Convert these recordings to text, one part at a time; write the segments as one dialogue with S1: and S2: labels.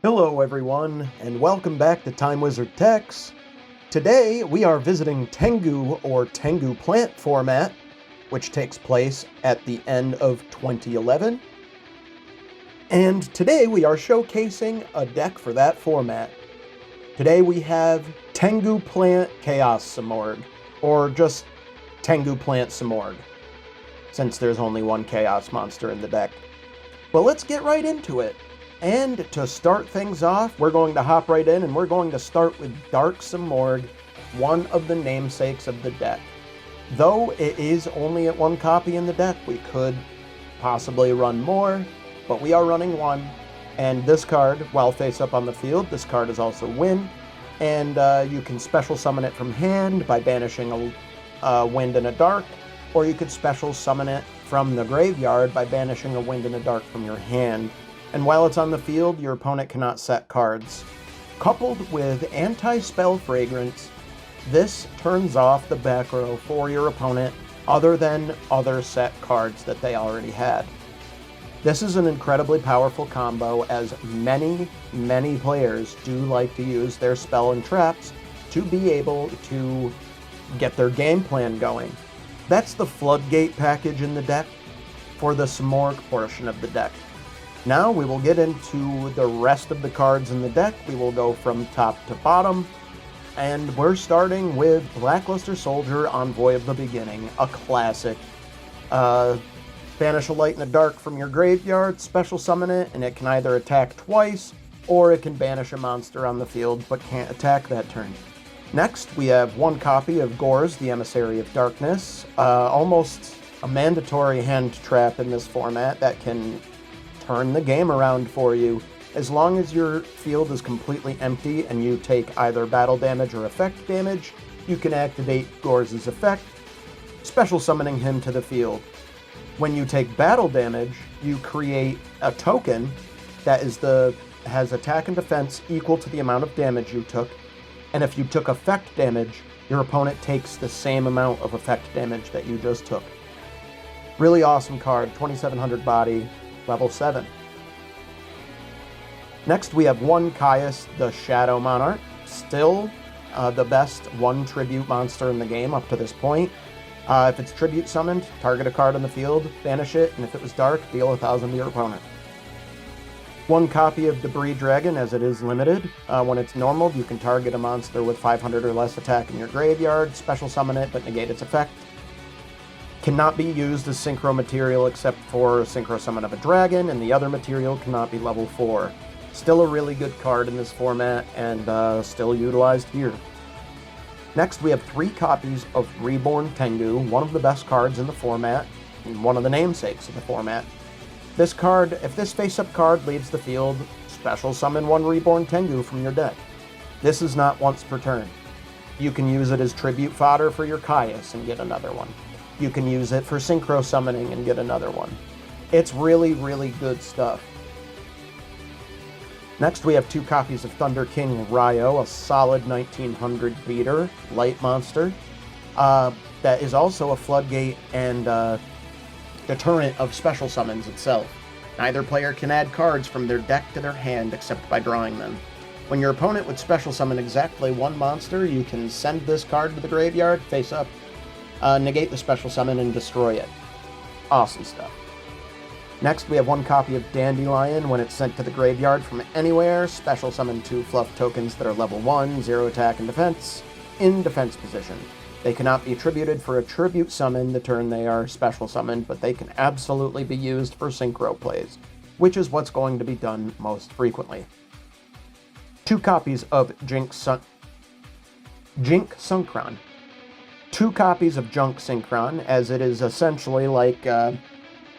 S1: Hello everyone, and welcome back to Time Wizard Techs. Today we are visiting Tengu, or Tengu Plant Format, which takes place at the end of 2011. And today we are showcasing a deck for that format. Today we have Tengu Plant Chaos Simorgh, or just Tengu Plant Simorgh, since there's only one Chaos monster in the deck. Well, let's get right into it. And to start things off, we're going to hop right in and we're going to start with Dark Simorgh, one of the namesakes of the deck. Though it is only at one copy in the deck, we could possibly run more, but we are running one. And this card, while face up on the field, this card is also Win. And you can special summon it from hand by banishing a Wind and a Dark, or you could special summon it from the graveyard by banishing a Wind and a Dark from your hand. And while it's on the field, your opponent cannot set cards. Coupled with Anti-Spell Fragrance, this turns off the back row for your opponent other than other set cards that they already had. This is an incredibly powerful combo, as many players do like to use their spell and traps to be able to get their game plan going. That's the Floodgate package in the deck for the Simorgh portion of the deck. Now we will get into the rest of the cards in the deck. We will go from top to bottom, and we're starting with Blackluster Soldier, Envoy of the Beginning, a classic. Banish a light and a dark from your graveyard, special summon it, and it can either attack twice, or it can banish a monster on the field, but can't attack that turn. Next, we have one copy of Gorz, the Emissary of Darkness, almost a mandatory hand trap in this format that can turn the game around for you. As long as your field is completely empty and you take either battle damage or effect damage, you can activate Gorz's effect, special summoning him to the field. When you take battle damage, you create a token that has attack and defense equal to the amount of damage you took, and if you took effect damage, your opponent takes the same amount of effect damage that you just took. Really awesome card, 2700 body, level 7. Next we have one Caius, the Shadow Monarch, still the best one tribute monster in the game up to this point. If it's tribute summoned, target a card on the field, banish it, and if it was dark, deal 1,000 to your opponent. One copy of Debris Dragon, as it is limited. When it's normal, you can target a monster with 500 or less attack in your graveyard, special summon it, but negate its effect. Cannot be used as synchro material except for synchro summon of a dragon, and the other material cannot be level 4. Still a really good card in this format, and still utilized here. Next, we have 3 copies of Reborn Tengu, one of the best cards in the format, and one of the namesakes of the format. This card, if this face-up card leaves the field, special summon one Reborn Tengu from your deck. This is not once per turn. You can use it as tribute fodder for your Caius and get another one. You can use it for synchro summoning and get another one. It's really, really good stuff. Next, we have 2 copies of Thunder King Ryo, a solid 1900 beater, light monster, that is also a floodgate and deterrent of special summons itself. Neither player can add cards from their deck to their hand except by drawing them. When your opponent would special summon exactly one monster, you can send this card to the graveyard, face up, negate the special summon, and destroy it. Awesome stuff. Next, we have 1 copy of Dandelion. When it's sent to the graveyard from anywhere, special summon 2 fluff tokens that are level 1, 0 attack and defense, in defense position. They cannot be attributed for a tribute summon the turn they are special summoned, but they can absolutely be used for synchro plays, which is what's going to be done most frequently. 2 copies of Jink Synchron. 2 copies of Junk Synchron, as it is essentially like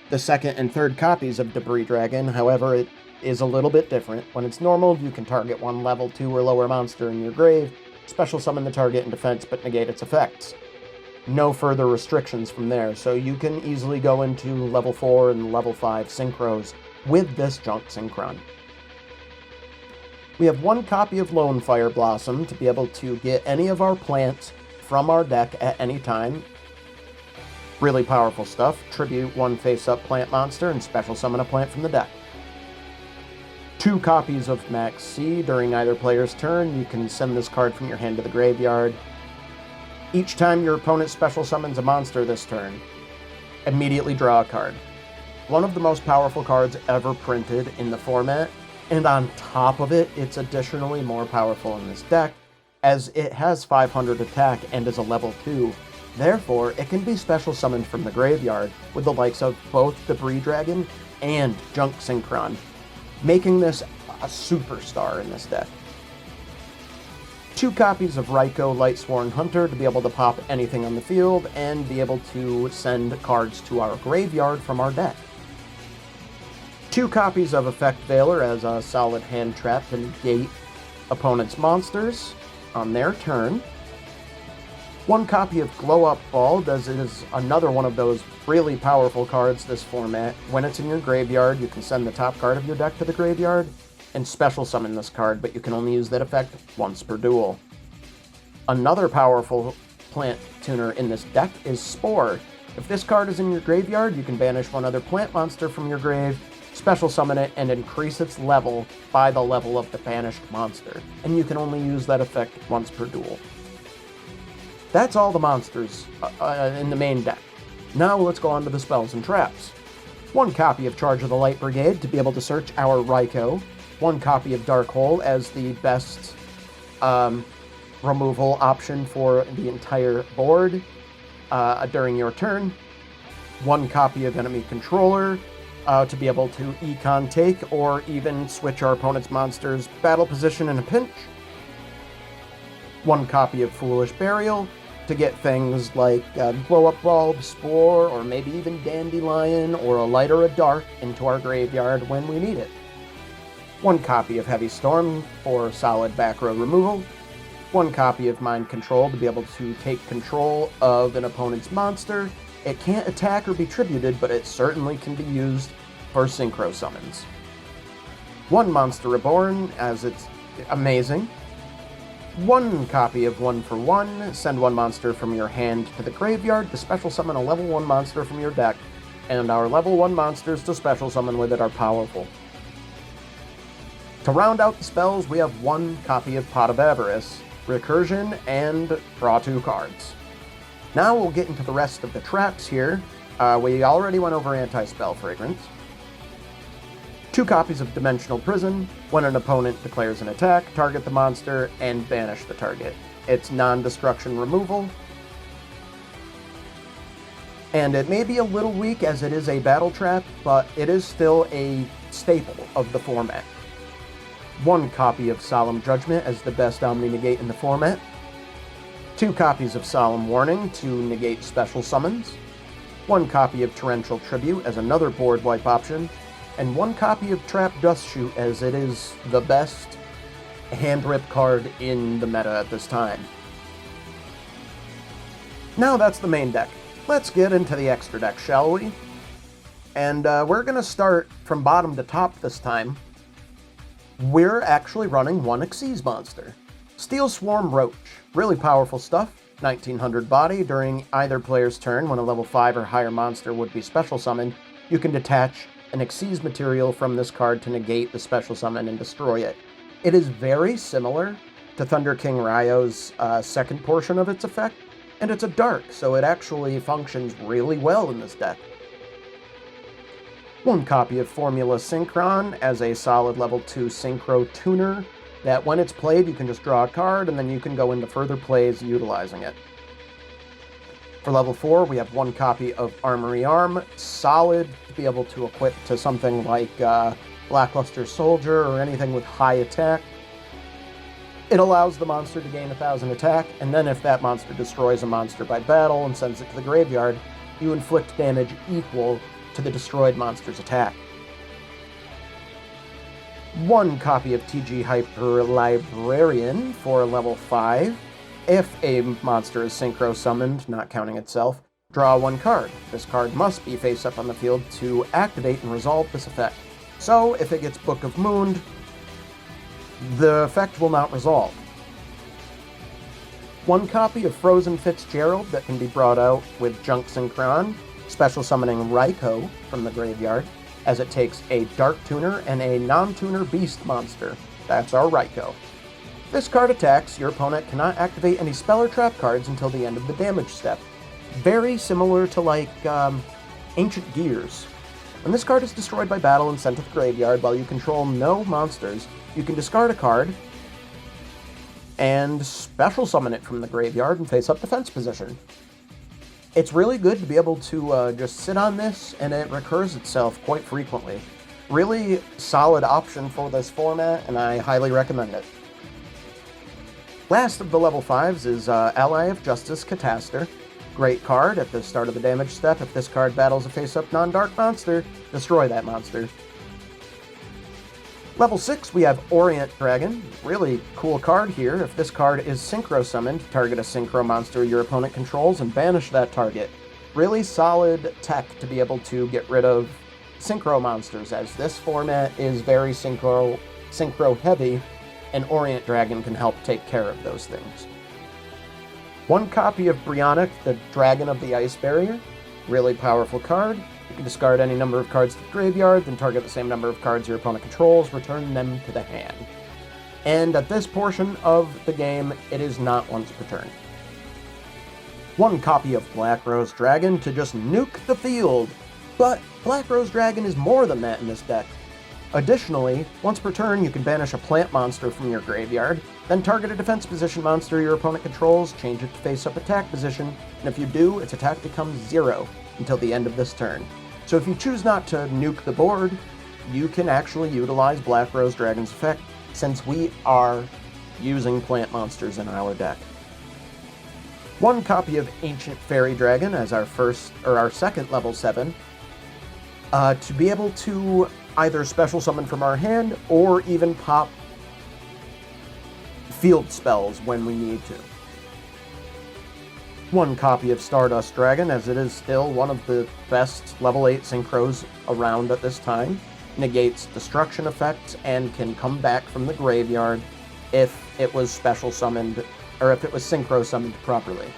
S1: the second and third copies of Debris Dragon. However, it is a little bit different. When it's normal, you can target one level 2 or lower monster in your grave, special summon the target in defense but negate its effects. No further restrictions from there, so you can easily go into level 4 and level 5 synchros with this Junk Synchron. We have 1 copy of Lone Fire Blossom to be able to get any of our plants from our deck at any time. Really powerful stuff. Tribute one face-up plant monster and special summon a plant from the deck. 2 copies of Max C. During either player's turn, you can send this card from your hand to the graveyard. Each time your opponent special summons a monster this turn, immediately draw a card. One of the most powerful cards ever printed in the format, and on top of it, it's additionally more powerful in this deck, as it has 500 attack and is a level 2. Therefore, it can be special summoned from the graveyard with the likes of both Debris Dragon and Junk Synchron, making this a superstar in this deck. 2 copies of Raikou Lightsworn Hunter to be able to pop anything on the field and be able to send cards to our graveyard from our deck. 2 copies of Effect Veiler as a solid hand trap to negate opponent's monsters on their turn. 1 copy of Glow Up Ball, as it is another one of those really powerful cards this format. When it's in your graveyard, you can send the top card of your deck to the graveyard and special summon this card, but you can only use that effect once per duel. Another powerful plant tuner in this deck is Spore. If this card is in your graveyard, you can banish one other plant monster from your grave, special summon it, and increase its level by the level of the banished monster. And you can only use that effect once per duel. That's all the monsters in the main deck. Now let's go on to the spells and traps. 1 copy of Charge of the Light Brigade to be able to search our Raikou. 1 copy of Dark Hole as the best removal option for the entire board during your turn. 1 copy of Enemy Controller to be able to econ take or even switch our opponent's monster's battle position in a pinch. 1 copy of Foolish Burial to get things like Blow Up Bulb, Spore, or maybe even Dandelion or a Light or a Dark into our graveyard when we need it. 1 copy of Heavy Storm for solid back row removal. 1 copy of Mind Control to be able to take control of an opponent's monster. It can't attack or be tributed, but it certainly can be used for synchro summons. 1 Monster Reborn, as it's amazing. 1 copy of 1 for 1, send 1 monster from your hand to the graveyard to special summon a level 1 monster from your deck, and our level 1 monsters to special summon with it are powerful. To round out the spells, we have 1 copy of Pot of Avarice, Recursion, and draw 2 cards. Now we'll get into the rest of the traps here. We already went over Anti-Spell Fragrance. 2 copies of Dimensional Prison. When an opponent declares an attack, target the monster and banish the target. It's non-destruction removal. And it may be a little weak as it is a battle trap, but it is still a staple of the format. 1 copy of Solemn Judgment as the best Omni-Negate in the format. 2 copies of Solemn Warning to negate special summons. 1 copy of Torrential Tribute as another board wipe option. And 1 copy of Trap Dust Shoot as it is the best hand rip card in the meta at this time. Now that's the main deck. Let's get into the extra deck, shall we? And we're going to start from bottom to top this time. We're actually running 1 Xyz monster. Steel Swarm Roach. Really powerful stuff. 1900 body. During either player's turn, when a level 5 or higher monster would be special summoned, you can detach an Xyz material from this card to negate the special summon and destroy it. It is very similar to Thunder King Ryo's second portion of its effect, and it's a dark, so it actually functions really well in this deck. 1 copy of Formula Synchron as a solid level 2 Synchro Tuner, that when it's played you can just draw a card and then you can go into further plays utilizing it. For level 4, we have 1 copy of Armory Arm, solid to be able to equip to something like Lackluster Soldier or anything with high attack. It allows the monster to gain 1000 attack, and then if that monster destroys a monster by battle and sends it to the graveyard, you inflict damage equal to the destroyed monster's attack. 1 copy of TG Hyper Librarian for level 5. If a monster is synchro summoned, not counting itself, draw 1 card. This card must be face up on the field to activate and resolve this effect. So, if it gets Book of Mooned, the effect will not resolve. One copy of Frozen Fitzgerald that can be brought out with Junk Synchron, special summoning Raikou from the graveyard, as it takes a Dark Tuner and a non-tuner Beast monster. That's our Raikou. This card attacks, your opponent cannot activate any spell or trap cards until the end of the damage step. Very similar to like Ancient Gears. When this card is destroyed by battle and sent to the graveyard while you control no monsters, you can discard a card and special summon it from the graveyard and face up defense position. It's really good to be able to just sit on this, and it recurs itself quite frequently. Really solid option for this format, and I highly recommend it. Last of the level 5s is Ally of Justice Cataster. Great card at the start of the damage step. If this card battles a face-up non-dark monster, destroy that monster. Level 6, we have Orient Dragon. Really cool card here. If this card is Synchro Summoned, target a Synchro monster your opponent controls and banish that target. Really solid tech to be able to get rid of Synchro monsters, as this format is very Synchro heavy, and Orient Dragon can help take care of those things. One copy of Brionac, the Dragon of the Ice Barrier. Really powerful card. You can discard any number of cards to the graveyard, then target the same number of cards your opponent controls, return them to the hand. And at this portion of the game, it is not once per turn. One copy of Black Rose Dragon to just nuke the field. But Black Rose Dragon is more than that in this deck. Additionally, once per turn, you can banish a plant monster from your graveyard, then target a defense position monster your opponent controls, change it to face-up attack position, and if you do, its attack becomes 0 until the end of this turn. So if you choose not to nuke the board, you can actually utilize Black Rose Dragon's effect, since we are using plant monsters in our deck. One copy of Ancient Fairy Dragon as our second level 7, to be able to either special summon from our hand or even pop field spells when we need to. One copy of Stardust Dragon, as it is still one of the best level 8 synchros around at this time. Negates destruction effects and can come back from the graveyard if it was special summoned, or if it was synchro summoned properly.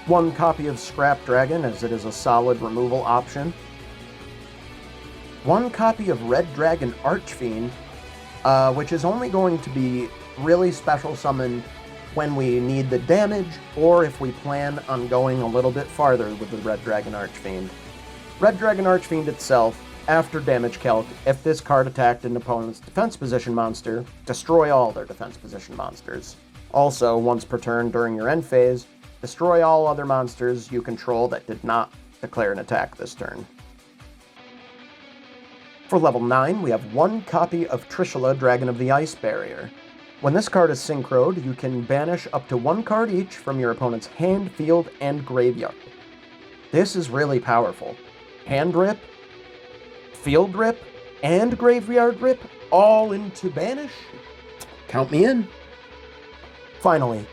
S1: One copy of Scrap Dragon, as it is a solid removal option. One copy of Red Dragon Archfiend, which is only going to be really special summoned when we need the damage, or if we plan on going a little bit farther with the Red Dragon Archfiend. Red Dragon Archfiend itself, after damage calc, if this card attacked an opponent's defense position monster, destroy all their defense position monsters. Also, once per turn during your end phase, destroy all other monsters you control that did not declare an attack this turn. For level 9, we have one copy of Trishula, Dragon of the Ice Barrier. When this card is synchroed, you can banish up to one card each from your opponent's hand, field, and graveyard. This is really powerful. Hand rip, field rip, and graveyard rip, all into banish? Count me in. Finally,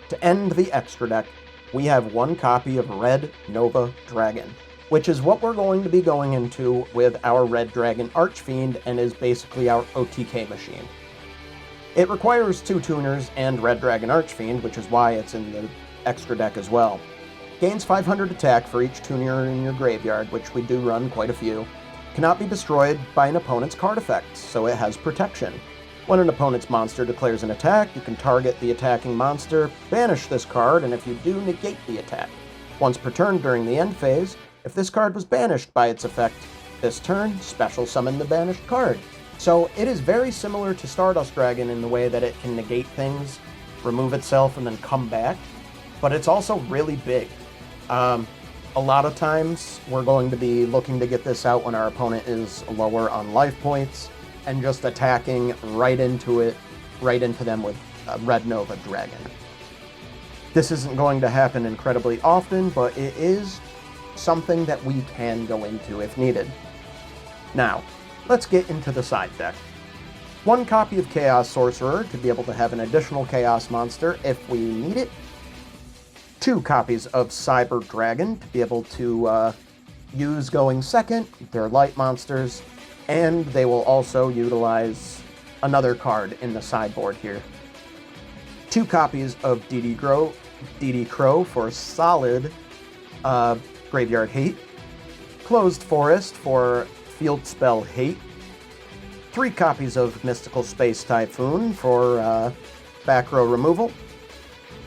S1: to end the extra deck, we have one copy of Red Nova Dragon, which is what we're going to be going into with our Red Dragon Archfiend, and is basically our OTK machine. It requires 2 tuners and Red Dragon Archfiend, which is why it's in the extra deck as well. Gains 500 attack for each tuner in your graveyard, which we do run quite a few. Cannot be destroyed by an opponent's card effects, so it has protection. When an opponent's monster declares an attack, you can target the attacking monster, banish this card, and if you do, negate the attack. Once per turn during the end phase, if this card was banished by its effect this turn, special summon the banished card. So it is very similar to Stardust Dragon in the way that it can negate things, remove itself, and then come back, but it's also really big. A lot of times, we're going to be looking to get this out when our opponent is lower on life points, and just attacking right into them with Red Nova Dragon. This isn't going to happen incredibly often, but it is something that we can go into if needed. Now, let's get into the side deck. One copy of Chaos Sorcerer to be able to have an additional Chaos monster if we need it. 2 copies of Cyber Dragon to be able to use going second. They're light monsters, and they will also utilize another card in the sideboard here. 2 copies of DD Crow for solid Graveyard Hate. Closed Forest for Field Spell Hate. 3 copies of Mystical Space Typhoon for back row removal.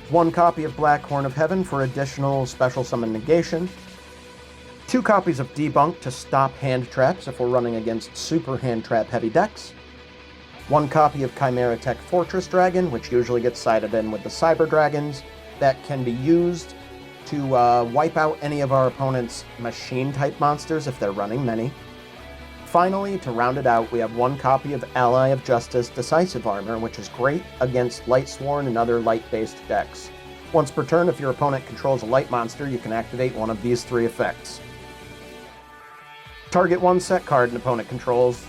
S1: 1 copy of Black Horn of Heaven for additional special summon negation. 2 copies of Debunk to stop hand traps if we're running against super hand trap heavy decks. 1 copy of Chimera Tech Fortress Dragon, which usually gets sided in with the Cyber Dragons, that can be used to wipe out any of our opponent's machine-type monsters if they're running many. Finally, to round it out, we have 1 copy of Ally of Justice Decisive Armor, which is great against Lightsworn and other light-based decks. Once per turn, if your opponent controls a light monster, you can activate one of these 3 effects. Target 1 set card an opponent controls,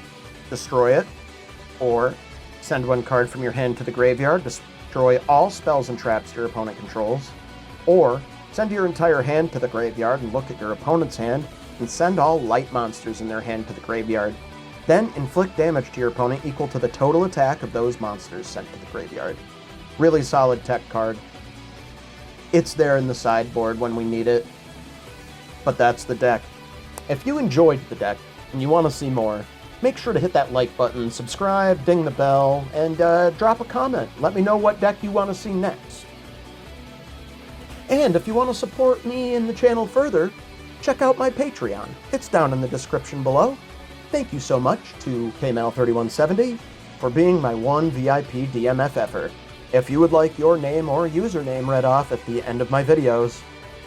S1: destroy it, or send 1 card from your hand to the graveyard, destroy all spells and traps your opponent controls, or send your entire hand to the graveyard and look at your opponent's hand and send all light monsters in their hand to the graveyard. Then inflict damage to your opponent equal to the total attack of those monsters sent to the graveyard. Really solid tech card. It's there in the sideboard when we need it, but that's the deck. If you enjoyed the deck and you want to see more, make sure to hit that like button, subscribe, ding the bell, and drop a comment. Let me know what deck you want to see next. And if you want to support me and the channel further, check out my Patreon. It's down in the description below. Thank you so much to KMAL3170 for being my one VIP DMF effort. If you would like your name or username read off at the end of my videos,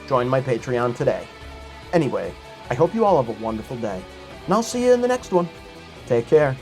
S1: join my Patreon today. Anyway, I hope you all have a wonderful day, and I'll see you in the next one. Take care.